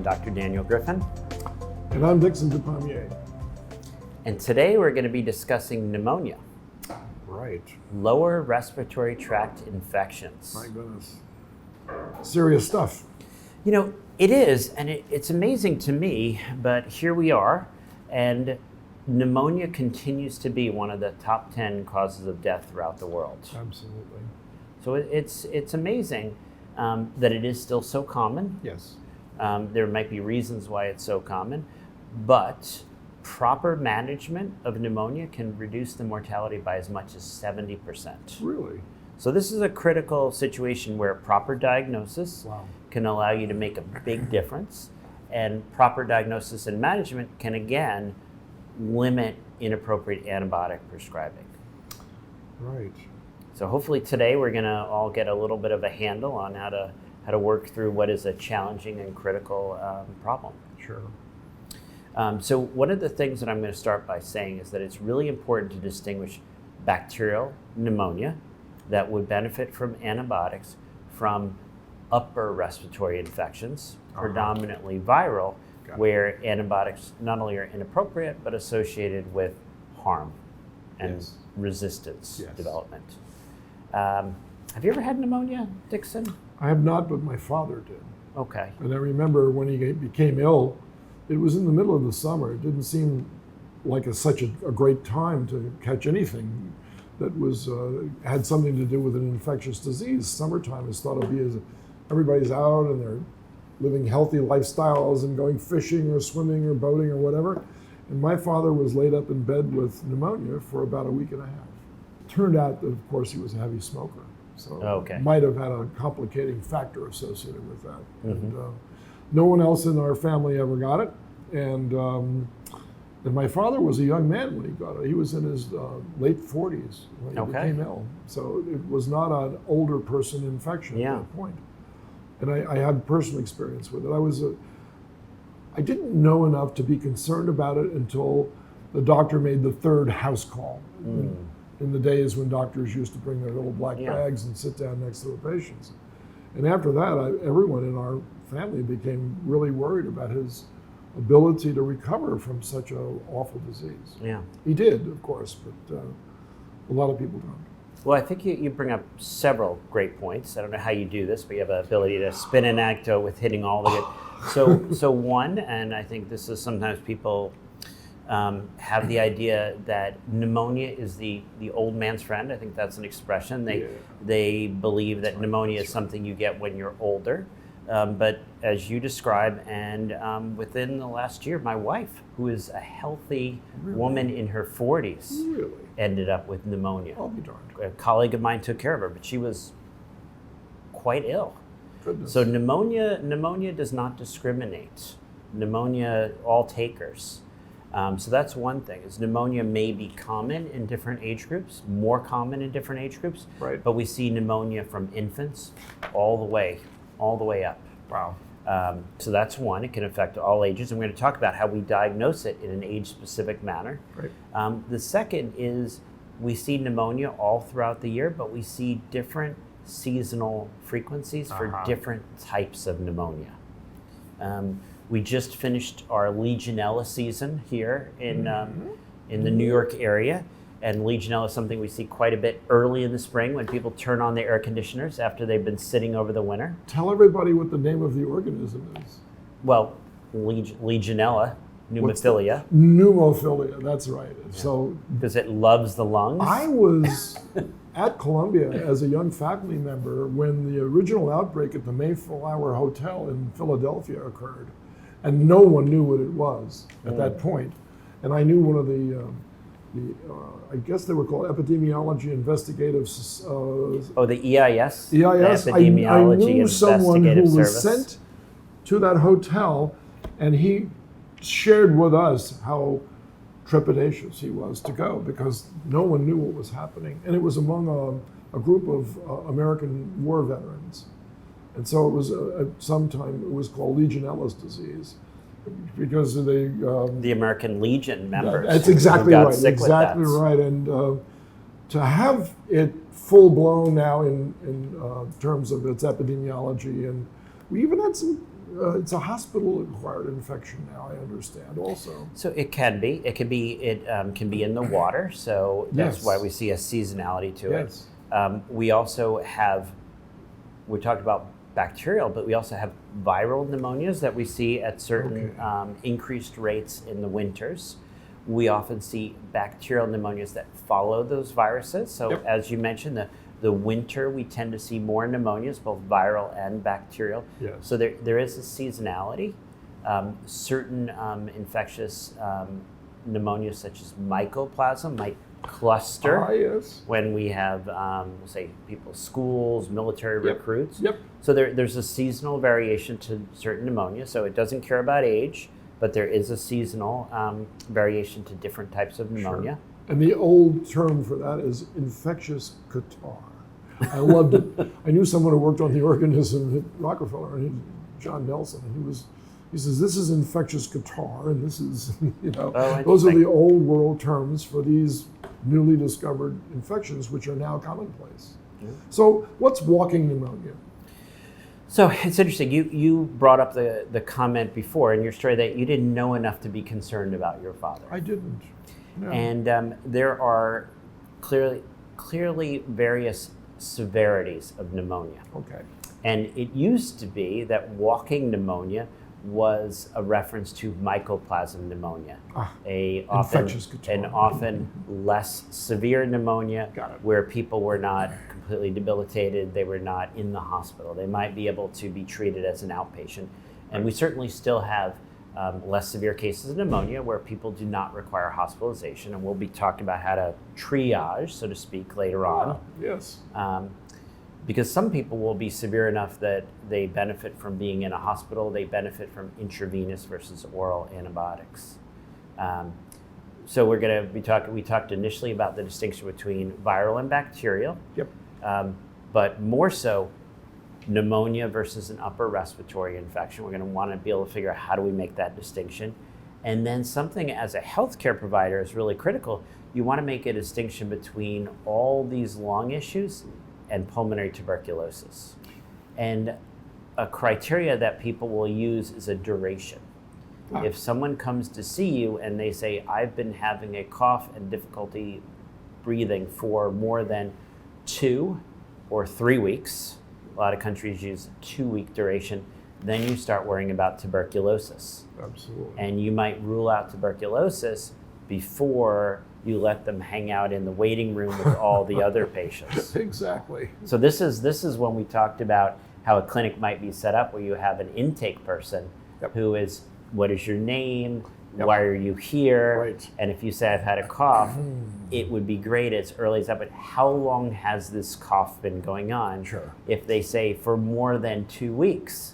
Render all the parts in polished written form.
Dr. Daniel Griffin. And I'm Dixon Dupamier. And today we're going to be discussing pneumonia. Right. Lower respiratory tract infections. My goodness. Serious stuff. You know, it is, and it's amazing to me, but here we are, and pneumonia continues to be one of the top 10 causes of death throughout the world. Absolutely. So it's amazing that it is still so common. Yes. There might be reasons why it's so common, but proper management of pneumonia can reduce the mortality by as much as 70%. Really? So this is a critical situation where proper diagnosis can allow you to make a big difference, and proper diagnosis and management can again limit inappropriate antibiotic prescribing. Right. So hopefully today we're going to all get a little bit of a handle on how to work through what is a challenging and critical problem. Sure. So one of the things that I'm going to start by saying is that it's really important to distinguish bacterial pneumonia that would benefit from antibiotics from upper respiratory infections, predominantly viral, where antibiotics not only are inappropriate but associated with harm and resistance development. Have you ever had pneumonia, Dixon? I have not, but my father did. Okay. And I remember when he became ill, it was in the middle of the summer. It didn't seem like such a great time to catch anything that was had something to do with an infectious disease. Summertime is thought of be as everybody's out and they're living healthy lifestyles and going fishing or swimming or boating or whatever. And my father was laid up in bed with pneumonia for about a week and a half. Turned out that, of course, he was a heavy smoker. So might have had a complicating factor associated with that. And no one else in our family ever got it. And my father was a young man when he got it. He was in his late 40s when he became ill. So it was not an older person infection at that point. And I had personal experience with it. I didn't know enough to be concerned about it until the doctor made the third house call. In the days when doctors used to bring their little black bags and sit down next to the patients. And after that, everyone in our family became really worried about his ability to recover from such an awful disease. Yeah. He did, of course, but a lot of people don't. Well, I think you bring up several great points. I don't know how you do this, but you have the ability to spin an anecdote with hitting all the good. So one, and I think this is sometimes people have the idea that pneumonia is the old man's friend. I think that's an expression. They believe that pneumonia is something you get when you're older. But as you describe, and within the last year, my wife, who is a healthy woman in her 40s, ended up with pneumonia. I'll be darned. A colleague of mine took care of her, but she was quite ill. Goodness. So pneumonia does not discriminate. Pneumonia, all takers. So that's one thing, is pneumonia may be common in different age groups, more common in different age groups, but we see pneumonia from infants all the way up. Wow. So that's one. It can affect all ages. And we're going to talk about how we diagnose it in an age-specific manner. Right. The second is we see pneumonia all throughout the year, but we see different seasonal frequencies for different types of pneumonia. We just finished our Legionella season here in the New York area. And Legionella is something we see quite a bit early in the spring when people turn on their air conditioners after they've been sitting over the winter. Tell everybody what the name of the organism is. Well, Legionella pneumophilia. Pneumophilia, that's right. Yeah. So because it loves the lungs. I was at Columbia as a young faculty member when the original outbreak at the Mayflower Hotel in Philadelphia occurred. And no one knew what it was at that point. And I knew one of the I guess they were called epidemiology investigative. The EIS. EIS. The epidemiology I knew someone who was service. sent to that hotel, and he shared with us how trepidatious he was to go because no one knew what was happening, and it was among a group of American war veterans, and so it was at some time it was called Legionella's disease. Because of the American Legion members. That's exactly right. Exactly right. And to have it full blown now in terms of its epidemiology, and we even had some it's a hospital-acquired infection now, I understand also. So it can be. It can be. It can be in the water. So that's why we see a seasonality to it. We also have. We talked about bacterial, but we also have viral pneumonias that we see at certain increased rates in the winters. We often see bacterial pneumonias that follow those viruses. So as you mentioned, the winter we tend to see more pneumonias, both viral and bacterial. So there is a seasonality. Certain infectious pneumonias such as mycoplasma might cluster when we have, say, schools, military recruits. So there's a seasonal variation to certain pneumonia. So it doesn't care about age, but there is a seasonal variation to different types of pneumonia. And the old term for that is infectious catarrh. I loved it. I knew someone who worked on the organism at Rockefeller, and John Nelson, and he says, this is infectious catarrh, and this is, those are the old world terms for these newly discovered infections, which are now commonplace. So what's walking pneumonia? So it's interesting. You brought up the comment before in your story that you didn't know enough to be concerned about your father. I didn't. No. And there are clearly various severities of pneumonia. And it used to be that walking pneumonia was a reference to mycoplasma pneumonia, an often less severe pneumonia where people were not completely debilitated, they were not in the hospital. They might be able to be treated as an outpatient. And we certainly still have less severe cases of pneumonia where people do not require hospitalization. And we'll be talking about how to triage, so to speak, later on. Because some people will be severe enough that they benefit from being in a hospital, they benefit from intravenous versus oral antibiotics. So we're going to be we talked initially about the distinction between viral and bacterial, but more so pneumonia versus an upper respiratory infection. We're going to want to be able to figure out how do we make that distinction. And then something as a healthcare provider is really critical. You want to make a distinction between all these lung issues and pulmonary tuberculosis. And a criteria that people will use is a duration. If someone comes to see you and they say, I've been having a cough and difficulty breathing for more than 2 or 3 weeks, a lot of countries use a 2-week duration, then you start worrying about tuberculosis. And you might rule out tuberculosis before you let them hang out in the waiting room with all the other patients. So this is when we talked about how a clinic might be set up where you have an intake person who is, what is your name? Why are you here? And if you say, I've had a cough, it would be great as early as that, but how long has this cough been going on? If they say for more than 2 weeks,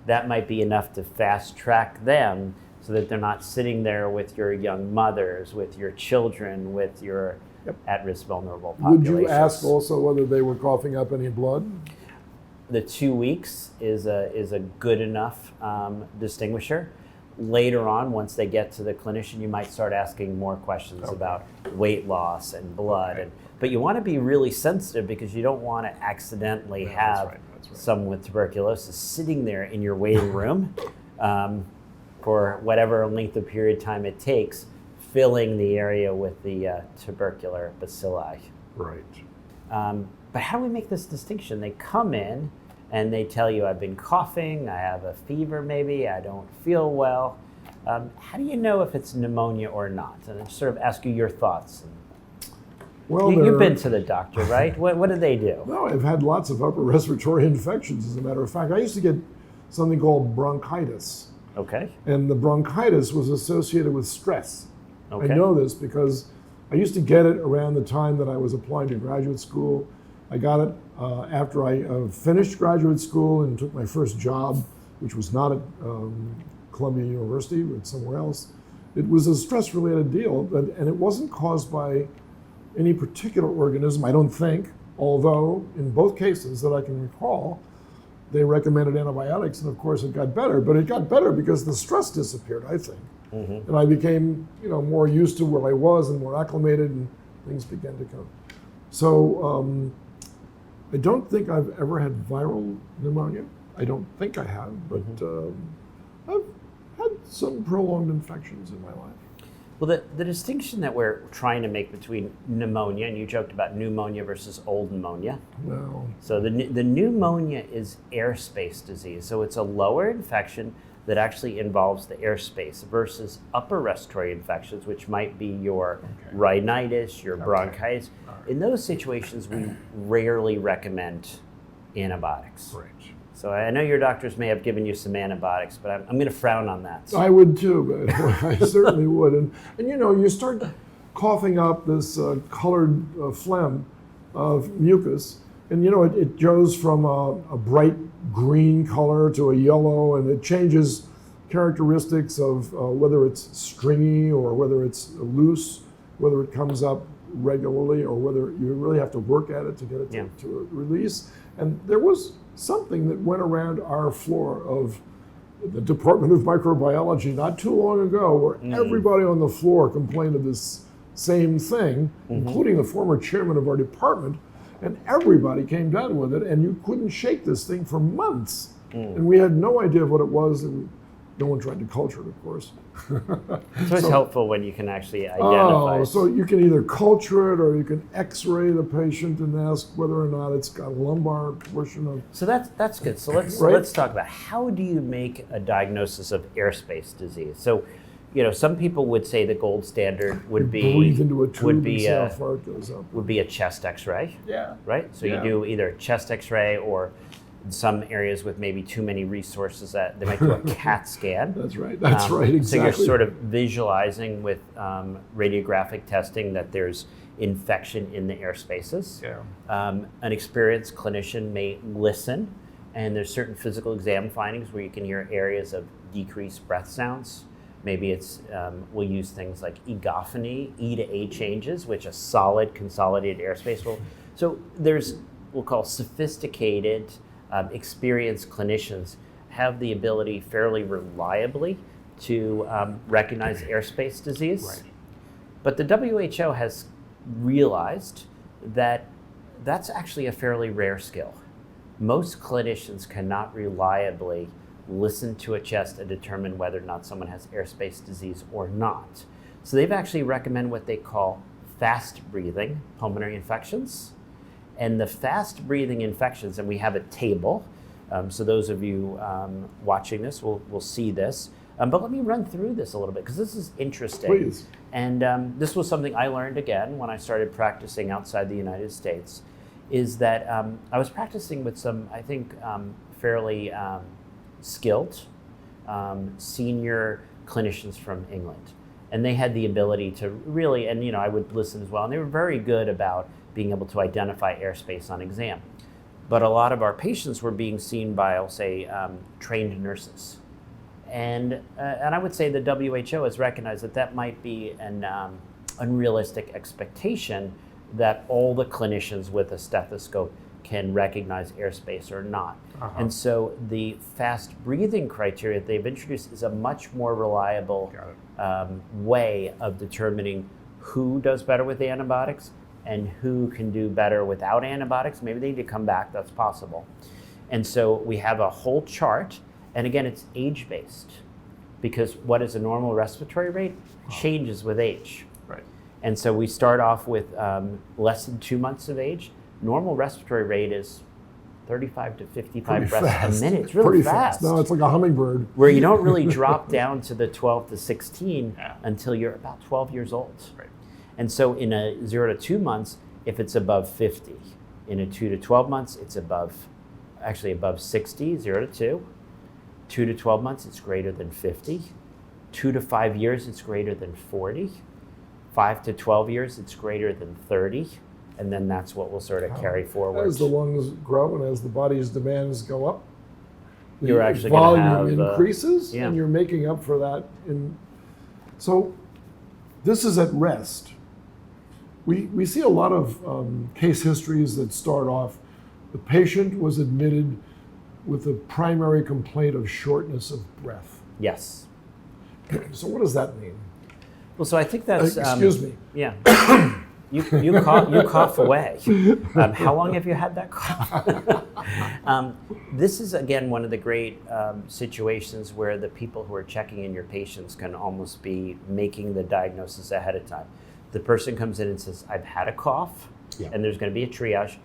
that might be enough to fast track them so that they're not sitting there with your young mothers, with your children, with your at-risk vulnerable populations. Would you ask also whether they were coughing up any blood? The 2 weeks is a good enough distinguisher. Later on, once they get to the clinician, you might start asking more questions about weight loss and blood. But you want to be really sensitive because you don't want to accidentally have someone with tuberculosis sitting there in your waiting room for whatever length of period of time it takes, filling the area with the tubercular bacilli. But how do we make this distinction? They come in and they tell you, I've been coughing, I have a fever maybe, I don't feel well. How do you know if it's pneumonia or not? And I sort of ask you your thoughts. Well, you've been to the doctor, right? What do they do? No, I've had lots of upper respiratory infections, as a matter of fact. I used to get something called bronchitis. And the bronchitis was associated with stress. I know this because I used to get it around the time that I was applying to graduate school. I got it after I finished graduate school and took my first job, which was not at Columbia University, but somewhere else. It was a stress-related deal, and it wasn't caused by any particular organism, I don't think, although in both cases that I can recall, they recommended antibiotics, and of course it got better. But it got better because the stress disappeared, I think. And I became, more used to where I was and more acclimated, and things began to come. So I don't think I've ever had viral pneumonia. I don't think I have, but I've had some prolonged infections in my life. Well, the distinction that we're trying to make between pneumonia, and you joked about pneumonia versus old pneumonia. No. So the pneumonia is airspace disease. So it's a lower infection that actually involves the airspace versus upper respiratory infections, which might be your rhinitis, your bronchitis. Right. In those situations, we rarely recommend antibiotics. Right. So I know your doctors may have given you some antibiotics, but I'm going to frown on that. I would too, but I certainly would. And you know, you start coughing up this colored phlegm of mucus, and you know, it goes from a bright green color to a yellow, and it changes characteristics of whether it's stringy or whether it's loose, whether it comes up regularly or whether you really have to work at it to get it to release. And there was something that went around our floor of the Department of Microbiology not too long ago where everybody on the floor complained of this same thing, including the former chairman of our department, and everybody came down with it, and you couldn't shake this thing for months. And we had no idea what it was, and no one tried to culture it, of course. So it's helpful when you can actually identify. So you can either culture it or you can x-ray the patient and ask whether or not it's got a lumbar portion of... So that's good. So let's talk about how do you make a diagnosis of airspace disease? So, you know, some people would say the gold standard would be breathe into a tube and see how far it goes up. Would be a chest X-ray. Yeah. Right? So you do either a chest X-ray or in some areas with maybe too many resources that they might do a CAT scan. That's right. That's right. Exactly. So you're sort of visualizing with radiographic testing that there's infection in the air spaces. Yeah. An experienced clinician may listen, and there's certain physical exam findings where you can hear areas of decreased breath sounds. Maybe it's, we'll use things like egophony, E to A changes, which a solid consolidated airspace will. So there's, we'll call sophisticated, experienced clinicians have the ability fairly reliably to recognize airspace disease. Right. But the WHO has realized that that's actually a fairly rare skill. Most clinicians cannot reliably listen to a chest and determine whether or not someone has airspace disease or not. So they've actually recommended what they call fast breathing pulmonary infections. And the fast breathing infections, and we have a table, so those of you watching this will see this. But let me run through this a little bit because this is interesting. Please. And this was something I learned again when I started practicing outside the United States, is that I was practicing with some, I think, fairly skilled senior clinicians from England. And they had the ability to really, and you know, I would listen as well, and they were very good about being able to identify airspace on exam. But a lot of our patients were being seen by, I'll say, trained nurses. And I would say the WHO has recognized that that might be an unrealistic expectation that all the clinicians with a stethoscope can recognize airspace or not. And so the fast breathing criteria that they've introduced is a much more reliable way of determining who does better with the antibiotics and who can do better without antibiotics. Maybe they need to come back, that's possible. And so we have a whole chart, and again, it's age-based, because what is a normal respiratory rate changes with age. Right. And so we start off with less than 2 months of age. Normal respiratory rate is 35 to 55 breaths a minute. It's really fast. No, it's like a hummingbird. Where you don't really drop down to the 12 to 16 until you're about 12 years old. Right. And so in a 0 to 2 months, if it's above 50, in a 2 to 12 months, it's above 60, 0 to 2. 2 to 12 months, it's greater than 50. 2 to 5 years, it's greater than 40. 5 to 12 years, it's greater than 30. And then that's what we'll sort of carry forward. As the lungs grow and as the body's demands go up, you're actually volume increases, and you're making up for that. So this is at rest. We see a lot of case histories that start off, the patient was admitted with a primary complaint of shortness of breath. Yes. So what does that mean? Well, so I think that's... excuse me. Yeah. You cough away. How long have you had that cough? This is, again, one of the great situations where the people who are checking in your patients can almost be making the diagnosis ahead of time. The person comes in and says, I've had a cough, and there's going to be a triage.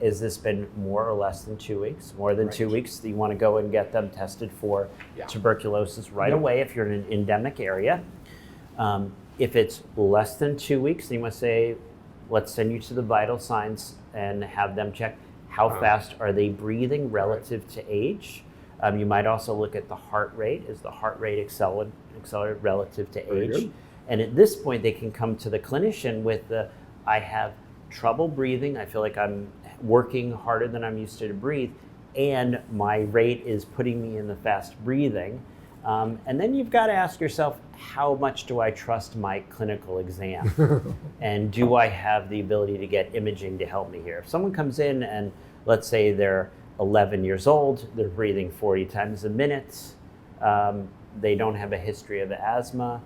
Has this been more or less than 2 weeks? More than 2 weeks, you want to go and get them tested for tuberculosis right away if you're in an endemic area. If it's less than 2 weeks, then you want to say, let's send you to the vital signs and have them check how fast are they breathing relative to age. You might also look at the heart rate. Is the heart rate accelerated relative to age? And at this point, they can come to the clinician with I have trouble breathing. I feel like I'm working harder than I'm used to breathe, and my rate is putting me in the fast breathing. And then you've got to ask yourself, how much do I trust my clinical exam? And do I have the ability to get imaging to help me here? If someone comes in and let's say they're 11 years old, they're breathing 40 times a minute, they don't have a history of asthma,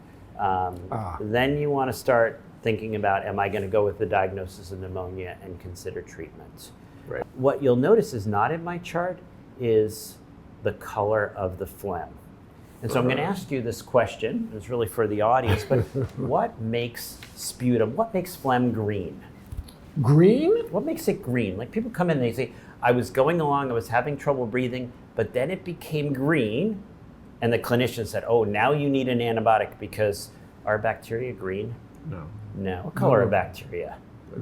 then you want to start thinking about, am I going to go with the diagnosis of pneumonia and consider treatment? Right. What you'll notice is not in my chart is the color of the phlegm. And so I'm going to ask you this question, it's really for the audience, but what makes sputum, what makes phlegm green? Green? What makes it green? Like people come in and they say, I was going along, I was having trouble breathing, but then it became green, and the clinician said, oh, now you need an antibiotic because are bacteria green? No. No. What color are bacteria?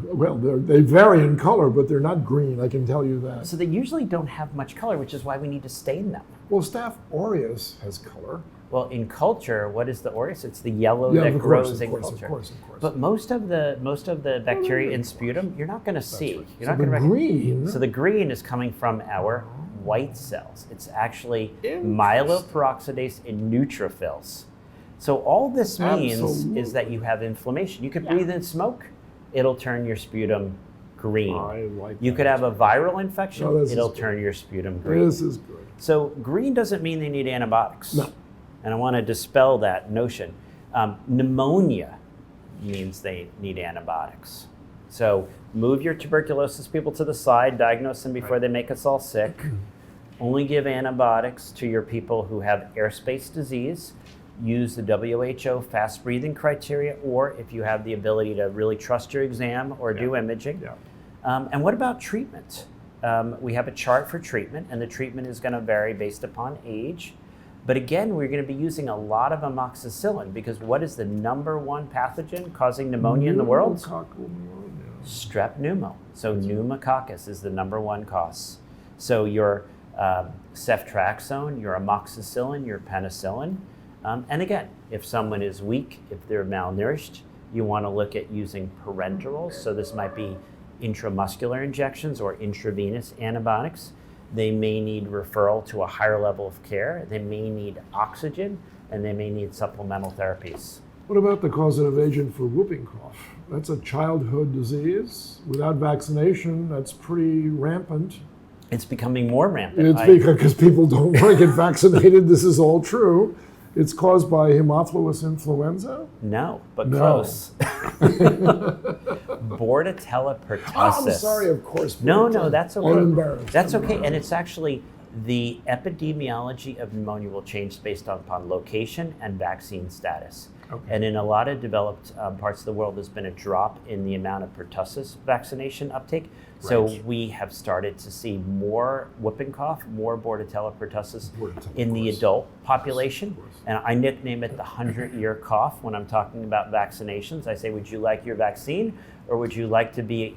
Well, they vary in color, but they're not green, I can tell you that. So they usually don't have much color, which is why we need to stain them. Well, Staph aureus has color. Well, in culture, what is the aureus? It's the yellow that grows in culture. Of course. But most of the bacteria in sputum, you're not going to see. Right. You're So not the going to green. So the green is coming from our white cells. It's actually myeloperoxidase and neutrophils. So all this means is that you have inflammation. You could breathe in smoke, it'll turn your sputum green. I like you that. could have a viral infection, it'll good. turn your sputum green. This is good. So green doesn't mean they need antibiotics. No. And I want to dispel that notion. Pneumonia means they need antibiotics. So move your tuberculosis people to the side, diagnose them before they make us all sick. Only give antibiotics to your people who have airspace disease. Use the WHO fast breathing criteria, or if you have the ability to really trust your exam or do imaging. And what about treatment? We have a chart for treatment, and the treatment is going to vary based upon age. But again, we're going to be using a lot of amoxicillin because what is the number one pathogen causing pneumonia in the world? Strep pneumo. So pneumococcus is the number one cause. So your ceftriaxone, your amoxicillin, your penicillin. And again, if someone is weak, if they're malnourished, you want to look at using parenterals. So this might be intramuscular injections or intravenous antibiotics. They may need referral to a higher level of care. They may need oxygen, and they may need supplemental therapies. What about the causative agent for whooping cough? That's a childhood disease. Without vaccination, that's pretty rampant. It's becoming more rampant. It's because people don't want to get vaccinated. This is all true. It's caused by Haemophilus influenza? No, but No. close. Bordetella pertussis. Oh, I'm sorry, of course. No, that's okay. I'm embarrassed. That's okay, and it's actually the epidemiology of pneumonia will change based upon location and vaccine status. Okay. And in a lot of developed parts of the world, there's been a drop in the amount of pertussis vaccination uptake. So we have started to see more whooping cough, more Bordetella pertussis in the adult population. And I nickname it the 100-year cough when I'm talking about vaccinations. I say, would you like your vaccine, or would you like to be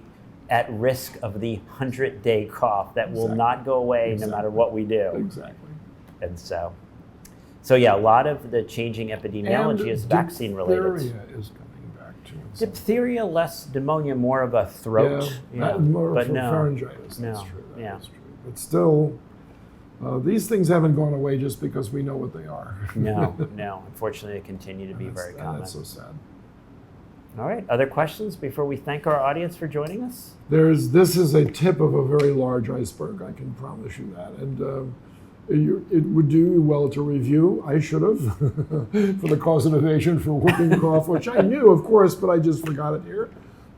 at risk of the 100-day cough that will not go away no matter what we do? Exactly. And so yeah, a lot of the changing epidemiology is vaccine related. Diphtheria is coming back too. Diphtheria, less pneumonia, more of a throat. More but for no. pharyngitis. No. That's true. That's true. But still, these things haven't gone away just because we know what they are. No. Unfortunately, they continue to be very common. That's so sad. All right. Other questions before we thank our audience for joining us? This is a tip of a very large iceberg. I can promise you that. And it would do you well to review. I should have for the causative agent for whooping cough, which I knew, of course, but I just forgot it here.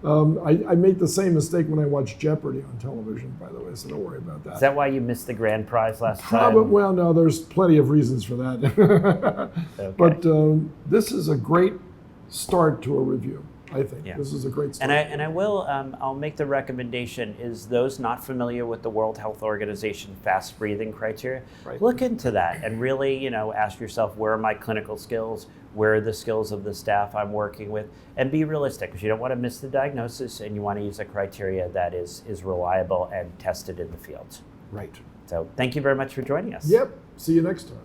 I make the same mistake when I watch Jeopardy on television, by the way, so don't worry about that. Is that why you missed the grand prize last Probably, time? well, no, there's plenty of reasons for that. Okay. But this is a great start to a review, I think. Yeah. This is a great start. And I will, I'll make the recommendation is those not familiar with the World Health Organization fast breathing criteria, Right. look into that and really, ask yourself, where are my clinical skills? Where are the skills of the staff I'm working with? And be realistic, because you don't want to miss the diagnosis and you want to use a criteria that is reliable and tested in the field. Right. So thank you very much for joining us. Yep. See you next time.